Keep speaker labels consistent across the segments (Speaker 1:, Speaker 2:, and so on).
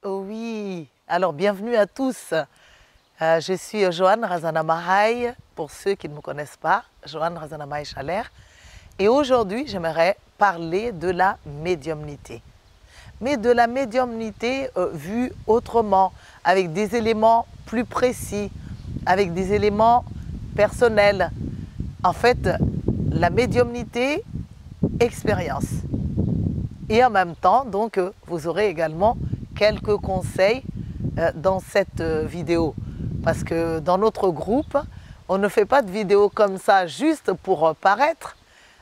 Speaker 1: Oui, alors bienvenue à tous. Je suis Joanne Razana-Mahaï, pour ceux qui ne me connaissent pas, Joanne Razana-Mahaï Chaler. Et aujourd'hui, j'aimerais parler de la médiumnité. Mais de la médiumnité vue autrement, avec des éléments plus précis, avec des éléments personnels. En fait, la médiumnité, expérience. Et en même temps, donc, vous aurez également quelques conseils dans cette vidéo. Parce que dans notre groupe, on ne fait pas de vidéos comme ça juste pour paraître.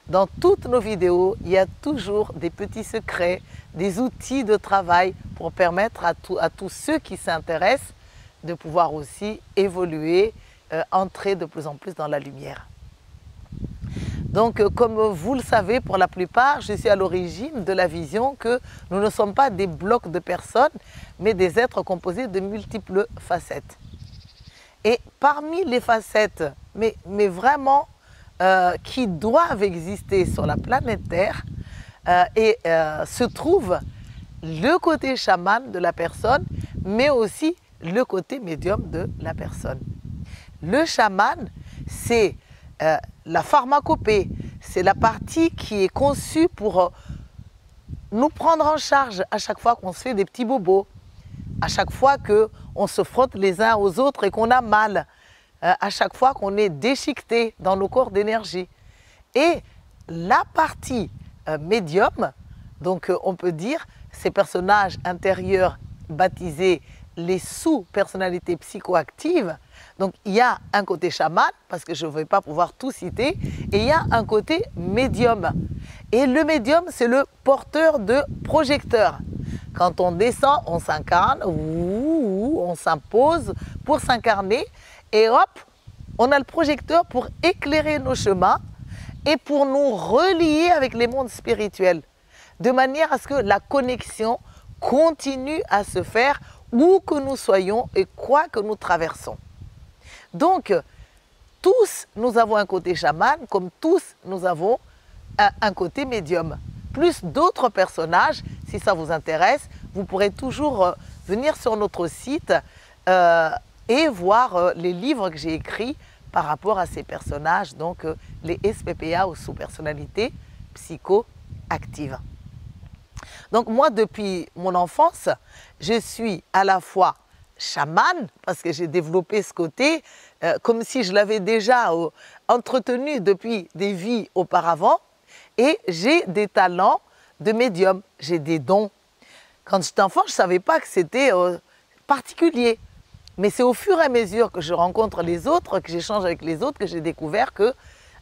Speaker 1: Dans toutes nos vidéos, il y a toujours des petits secrets, des outils de travail pour permettre à tous ceux qui s'intéressent de pouvoir aussi évoluer, entrer de plus en plus dans la lumière. Donc, comme vous le savez, pour la plupart, je suis à l'origine de la vision que nous ne sommes pas des blocs de personnes, mais des êtres composés de multiples facettes. Et parmi les facettes, mais vraiment qui doivent exister sur la planète Terre, se trouve le côté chaman de la personne, mais aussi le côté médium de la personne. Le chaman, c'est la pharmacopée, c'est la partie qui est conçue pour nous prendre en charge à chaque fois qu'on se fait des petits bobos, à chaque fois qu'on se frotte les uns aux autres et qu'on a mal, à chaque fois qu'on est déchiqueté dans nos corps d'énergie. Et la partie médium, donc on peut dire ces personnages intérieurs baptisés les sous-personnalités psychoactives. Donc il y a un côté chaman, parce que je ne vais pas pouvoir tout citer, et il y a un côté médium. Et le médium, c'est le porteur de projecteurs. Quand on descend, on s'incarne, on s'impose pour s'incarner, et hop, on a le projecteur pour éclairer nos chemins et pour nous relier avec les mondes spirituels, de manière à ce que la connexion continue à se faire où que nous soyons et quoi que nous traversons. Donc, tous, nous avons un côté chaman, comme tous, nous avons un côté médium. Plus d'autres personnages, si ça vous intéresse, vous pourrez toujours venir sur notre site et voir les livres que j'ai écrits par rapport à ces personnages, donc les SPPA ou sous-personnalités psychoactives. Donc moi, depuis mon enfance, je suis à la fois chaman, parce que j'ai développé ce côté, comme si je l'avais déjà entretenu depuis des vies auparavant, et j'ai des talents de médium, j'ai des dons. Quand j'étais enfant, je ne savais pas que c'était particulier. Mais c'est au fur et à mesure que je rencontre les autres, que j'échange avec les autres, que j'ai découvert que,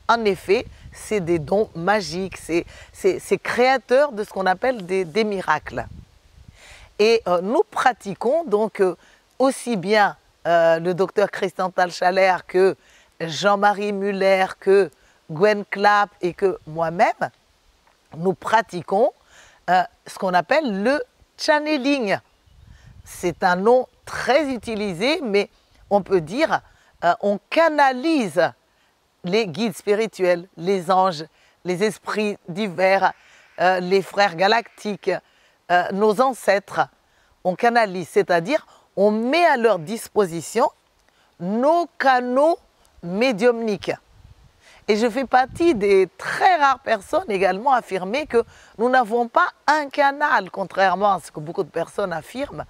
Speaker 1: en effet, c'est des dons magiques, c'est créateur de ce qu'on appelle des miracles. Et nous pratiquons donc aussi bien le docteur Christian Talchaler que Jean-Marie Muller, que Gwen Clapp et que moi-même, nous pratiquons ce qu'on appelle le channeling. C'est un nom très utilisé, mais on peut dire on canalise les guides spirituels, les anges, les esprits divers, les frères galactiques, nos ancêtres. On canalise, c'est-à-dire on met à leur disposition nos canaux médiumniques. Et je fais partie des très rares personnes également à affirmer que nous n'avons pas un canal, contrairement à ce que beaucoup de personnes affirment.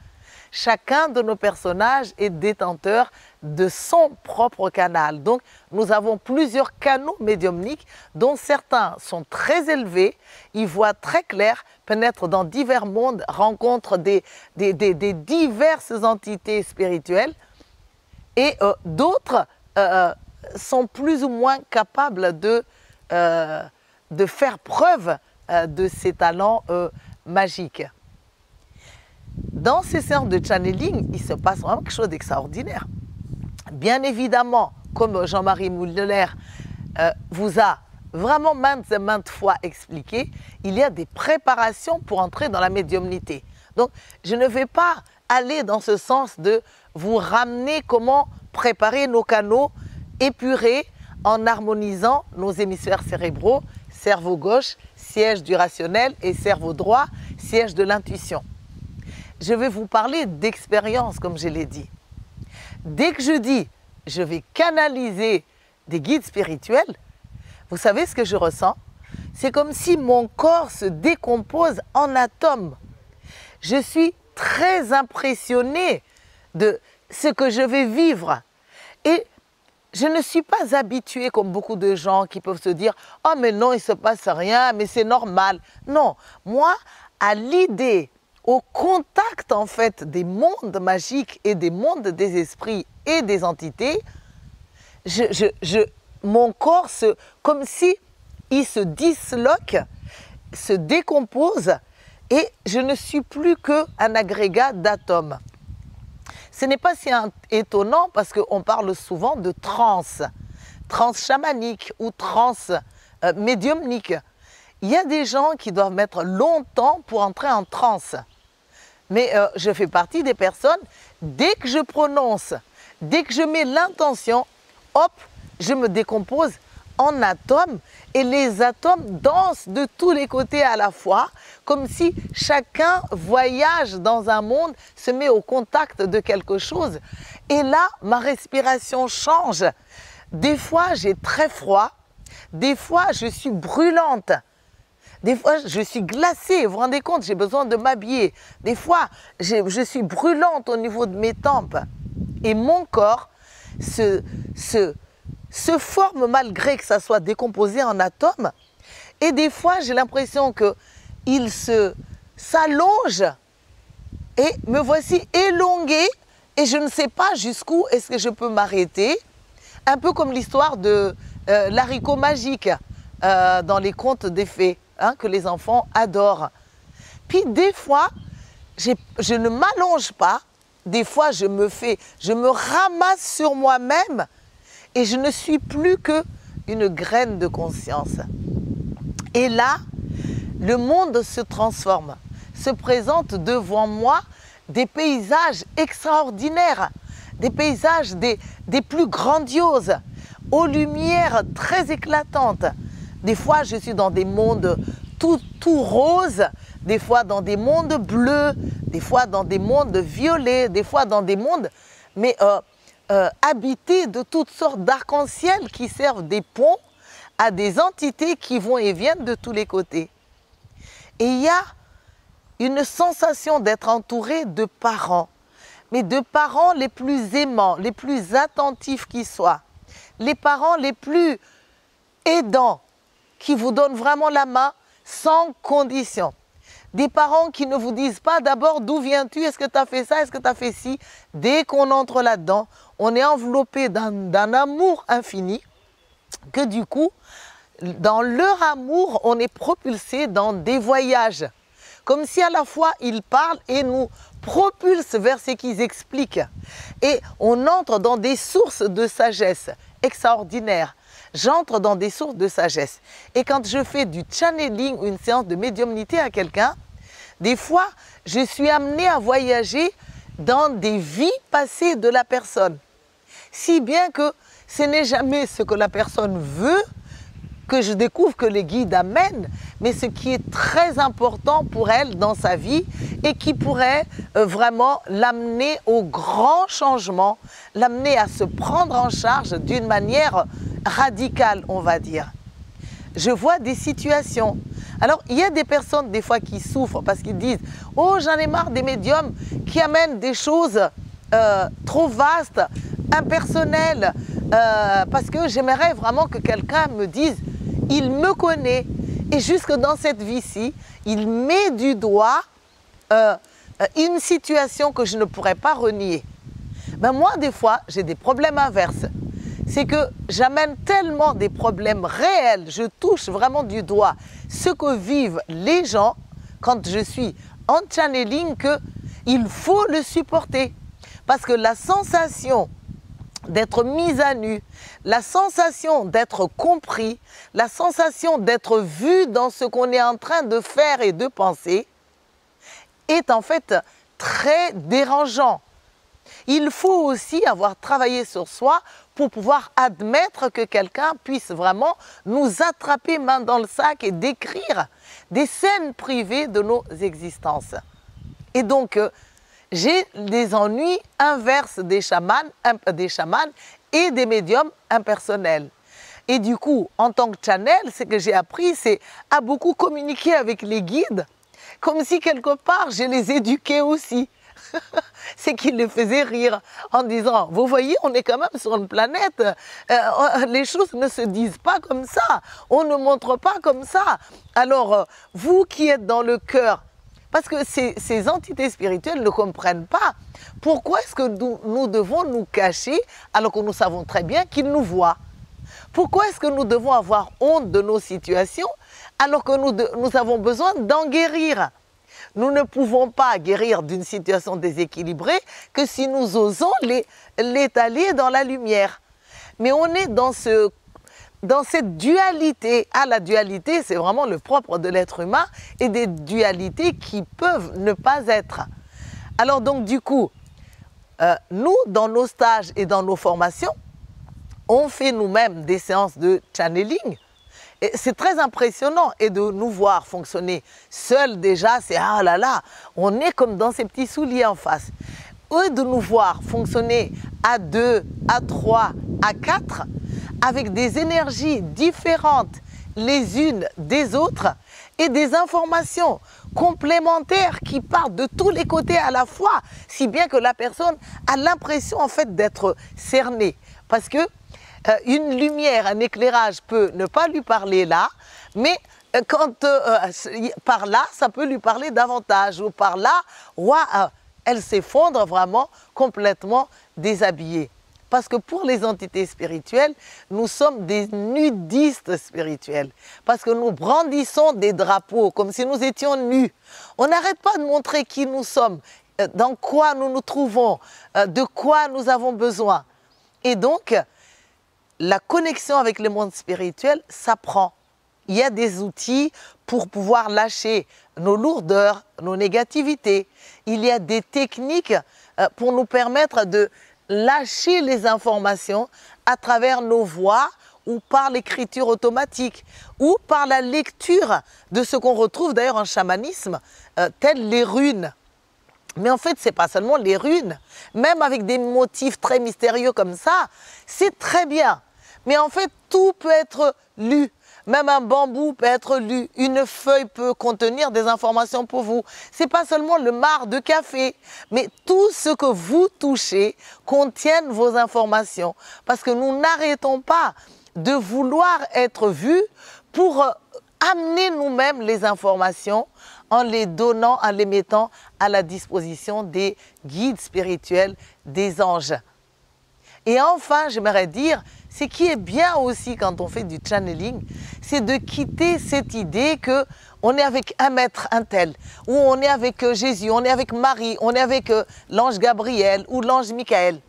Speaker 1: Chacun de nos personnages est détenteur de son propre canal. Donc, nous avons plusieurs canaux médiumniques dont certains sont très élevés, ils voient très clair, pénètrent dans divers mondes, rencontrent des diverses entités spirituelles et d'autres sont plus ou moins capables de faire preuve de ces talents magiques. Dans ces séances de channeling, il se passe vraiment quelque chose d'extraordinaire. Bien évidemment, comme Jean-Marie Muller vous a vraiment maintes et maintes fois expliqué, il y a des préparations pour entrer dans la médiumnité. Donc, je ne vais pas aller dans ce sens de vous ramener comment préparer nos canaux épurés en harmonisant nos hémisphères cérébraux, cerveau gauche, siège du rationnel, et cerveau droit, siège de l'intuition. je vais vous parler d'expérience, comme je l'ai dit. Dès que je dis, je vais canaliser des guides spirituels, vous savez ce que je ressens? C'est comme si mon corps se décompose en atomes. Je suis très impressionnée de ce que je vais vivre. Et je ne suis pas habituée comme beaucoup de gens qui peuvent se dire « Oh mais non, il ne se passe rien, mais c'est normal ». Non, moi, à l'idée, au contact en fait des mondes magiques et des mondes des esprits et des entités, mon corps, comme si il se disloque, se décompose et je ne suis plus qu'un agrégat d'atomes. Ce n'est pas si étonnant parce qu'on parle souvent de transe chamanique ou transe médiumnique. Il y a des gens qui doivent mettre longtemps pour entrer en transe. Mais je fais partie des personnes, dès que je prononce, dès que je mets l'intention, hop, je me décompose en atomes et les atomes dansent de tous les côtés à la fois, comme si chacun voyage dans un monde, se met au contact de quelque chose. Et là, ma respiration change. Des fois, j'ai très froid, des fois, je suis brûlante. Des fois, je suis glacée, vous vous rendez compte, j'ai besoin de m'habiller. Des fois, je suis brûlante au niveau de mes tempes. Et mon corps se forme malgré que ça soit décomposé en atomes. Et des fois, j'ai l'impression qu'il s'allonge et me voici élongée et je ne sais pas jusqu'où est-ce que je peux m'arrêter. Un peu comme l'histoire de l'haricot magique dans les contes des fées, hein, que les enfants adorent. Puis des fois, je ne m'allonge pas. Des fois, je me ramasse sur moi-même et je ne suis plus qu'une graine de conscience. Et là, le monde se transforme, se présente devant moi des paysages extraordinaires, des paysages des plus grandioses, aux lumières très éclatantes. Des fois, je suis dans des mondes tout roses, des fois dans des mondes bleus, des fois dans des mondes violets, des fois dans des mondes habités de toutes sortes d'arc-en-ciel qui servent des ponts à des entités qui vont et viennent de tous les côtés. Et il y a une sensation d'être entouré de parents, mais de parents les plus aimants, les plus attentifs qui soient, les parents les plus aidants, qui vous donnent vraiment la main sans condition. Des parents qui ne vous disent pas d'abord d'où viens-tu, est-ce que tu as fait ça, est-ce que tu as fait ci. Dès qu'on entre là-dedans, on est enveloppé d'un amour infini que du coup, dans leur amour, on est propulsé dans des voyages. Comme si à la fois ils parlent et nous propulsent vers ce qu'ils expliquent. Et on entre dans des sources de sagesse extraordinaires. J'entre dans des sources de sagesse. Et quand je fais du channeling ou une séance de médiumnité à quelqu'un, des fois, je suis amenée à voyager dans des vies passées de la personne. Si bien que ce n'est jamais ce que la personne veut que je découvre, que les guides amènent, mais ce qui est très important pour elle dans sa vie et qui pourrait vraiment l'amener au grand changement, l'amener à se prendre en charge d'une manière radicale, on va dire. Je vois des situations. Alors, il y a des personnes des fois qui souffrent parce qu'ils disent « Oh, j'en ai marre des médiums qui amènent des choses trop vastes, impersonnelles, parce que j'aimerais vraiment que quelqu'un me dise « Il me connaît et jusque dans cette vie-ci, il met du doigt une situation que je ne pourrais pas renier. » Ben moi, des fois, j'ai des problèmes inverses. C'est que j'amène tellement des problèmes réels, je touche vraiment du doigt ce que vivent les gens quand je suis en channeling qu'il faut le supporter. Parce que la sensation d'être mis à nu, la sensation d'être compris, la sensation d'être vu dans ce qu'on est en train de faire et de penser est en fait très dérangeant. Il faut aussi avoir travaillé sur soi pour pouvoir admettre que quelqu'un puisse vraiment nous attraper main dans le sac et décrire des scènes privées de nos existences. Et donc, j'ai des ennuis inverses des chamans et des médiums impersonnels. Et du coup, en tant que channel, ce que j'ai appris, c'est à beaucoup communiquer avec les guides, comme si quelque part, je les éduquais aussi. C'est qu'ils les faisaient rire en disant, vous voyez, on est quand même sur une planète, les choses ne se disent pas comme ça, on ne montre pas comme ça. Alors, vous qui êtes dans le cœur, parce que ces entités spirituelles ne comprennent pas pourquoi est-ce que nous devons nous cacher alors que nous savons très bien qu'ils nous voient. Pourquoi est-ce que nous devons avoir honte de nos situations alors que nous avons besoin d'en guérir? Nous ne pouvons pas guérir d'une situation déséquilibrée que si nous osons l'étaler dans la lumière. Mais on est dans cette dualité. Ah, la dualité, c'est vraiment le propre de l'être humain et des dualités qui peuvent ne pas être. Alors donc du coup, nous, dans nos stages et dans nos formations, on fait nous-mêmes des séances de channeling. C'est très impressionnant et de nous voir fonctionner seuls déjà, c'est ah là là, on est comme dans ces petits souliers en face. Et de nous voir fonctionner à 2, à 3, à 4, avec des énergies différentes les unes des autres et des informations complémentaires qui partent de tous les côtés à la fois, si bien que la personne a l'impression en fait d'être cernée. Parce que une lumière, un éclairage peut ne pas lui parler là, mais quand par là, ça peut lui parler davantage, ou par là, elle s'effondre vraiment complètement déshabillée. Parce que pour les entités spirituelles, nous sommes des nudistes spirituels. Parce que nous brandissons des drapeaux comme si nous étions nus. On n'arrête pas de montrer qui nous sommes, dans quoi nous nous trouvons, de quoi nous avons besoin. Et donc, la connexion avec le monde spirituel s'apprend. Il y a des outils pour pouvoir lâcher nos lourdeurs, nos négativités. Il y a des techniques pour nous permettre de lâcher les informations à travers nos voix ou par l'écriture automatique ou par la lecture de ce qu'on retrouve d'ailleurs en chamanisme, telles les runes. Mais en fait, ce n'est pas seulement les runes. Même avec des motifs très mystérieux comme ça, c'est très bien. Mais en fait, tout peut être lu. Même un bambou peut être lu. Une feuille peut contenir des informations pour vous. Ce n'est pas seulement le marc de café, mais tout ce que vous touchez contient vos informations. Parce que nous n'arrêtons pas de vouloir être vus pour amener nous-mêmes les informations en les donnant, en les mettant à la disposition des guides spirituels, des anges. Et enfin, j'aimerais dire, ce qui est bien aussi quand on fait du channeling, c'est de quitter cette idée qu'on est avec un maître, un tel, ou on est avec Jésus, on est avec Marie, on est avec l'ange Gabriel ou l'ange Michael.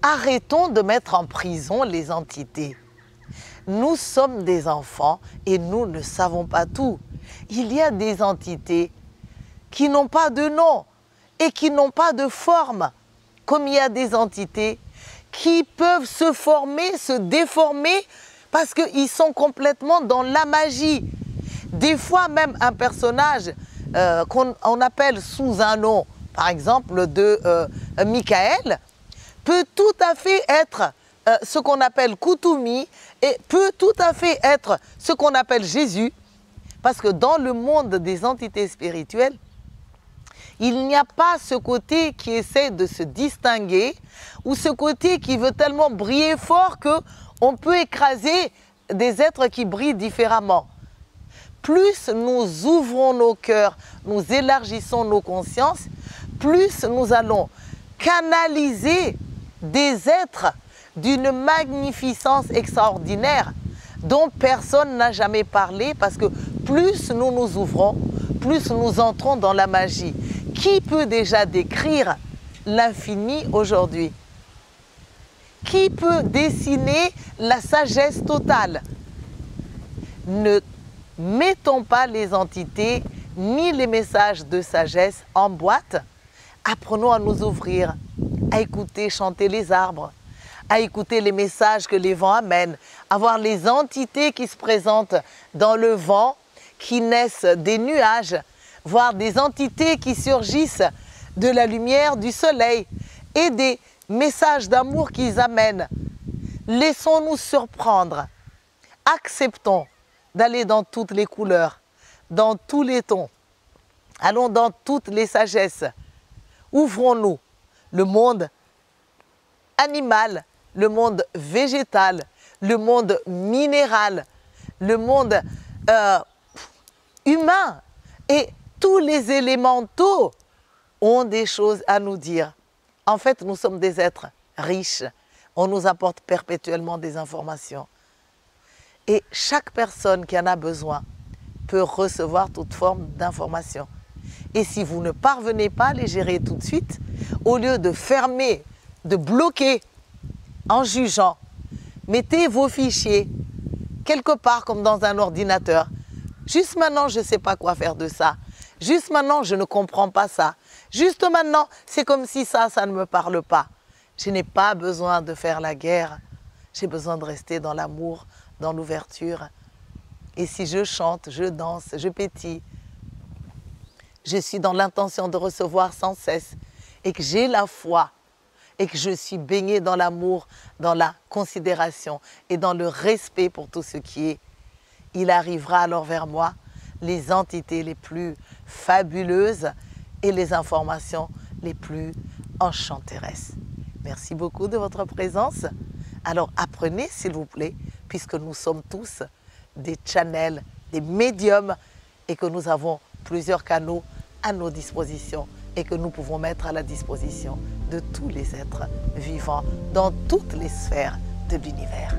Speaker 1: Arrêtons de mettre en prison les entités. Nous sommes des enfants et nous ne savons pas tout. Il y a des entités qui n'ont pas de nom et qui n'ont pas de forme, comme il y a des entités qui peuvent se former, se déformer, parce qu'ils sont complètement dans la magie. Des fois même un personnage qu'on appelle sous un nom, par exemple de Michael, peut tout à fait être ce qu'on appelle Koutoumi et peut tout à fait être ce qu'on appelle Jésus, parce que dans le monde des entités spirituelles, il n'y a pas ce côté qui essaie de se distinguer ou ce côté qui veut tellement briller fort qu'on peut écraser des êtres qui brillent différemment. Plus nous ouvrons nos cœurs, nous élargissons nos consciences, plus nous allons canaliser des êtres d'une magnificence extraordinaire dont personne n'a jamais parlé, parce que plus nous nous ouvrons, plus nous entrons dans la magie. Qui peut déjà décrire l'infini aujourd'hui? Qui peut dessiner la sagesse totale? Ne mettons pas les entités ni les messages de sagesse en boîte. Apprenons à nous ouvrir, à écouter chanter les arbres, à écouter les messages que les vents amènent, à voir les entités qui se présentent dans le vent, qui naissent des nuages, voir des entités qui surgissent de la lumière du soleil et des messages d'amour qu'ils amènent. Laissons-nous surprendre. Acceptons d'aller dans toutes les couleurs, dans tous les tons. Allons dans toutes les sagesses. Ouvrons-nous. Le monde animal, le monde végétal, le monde minéral, le monde humain et tous les élémentaux ont des choses à nous dire. En fait, nous sommes des êtres riches. On nous apporte perpétuellement des informations. Et chaque personne qui en a besoin peut recevoir toute forme d'information. Et si vous ne parvenez pas à les gérer tout de suite, au lieu de fermer, de bloquer en jugeant, mettez vos fichiers quelque part comme dans un ordinateur. Juste maintenant, je ne sais pas quoi faire de ça. Juste maintenant, je ne comprends pas ça. Juste maintenant, c'est comme si ça ne me parle pas. Je n'ai pas besoin de faire la guerre. J'ai besoin de rester dans l'amour, dans l'ouverture. Et si je chante, je danse, je pétille, je suis dans l'intention de recevoir sans cesse et que j'ai la foi et que je suis baignée dans l'amour, dans la considération et dans le respect pour tout ce qui est, il arrivera alors vers moi les entités les plus fabuleuses et les informations les plus enchanteresses. Merci beaucoup de votre présence. Alors apprenez s'il vous plaît, puisque nous sommes tous des channels, des médiums et que nous avons plusieurs canaux à nos dispositions et que nous pouvons mettre à la disposition de tous les êtres vivants dans toutes les sphères de l'univers.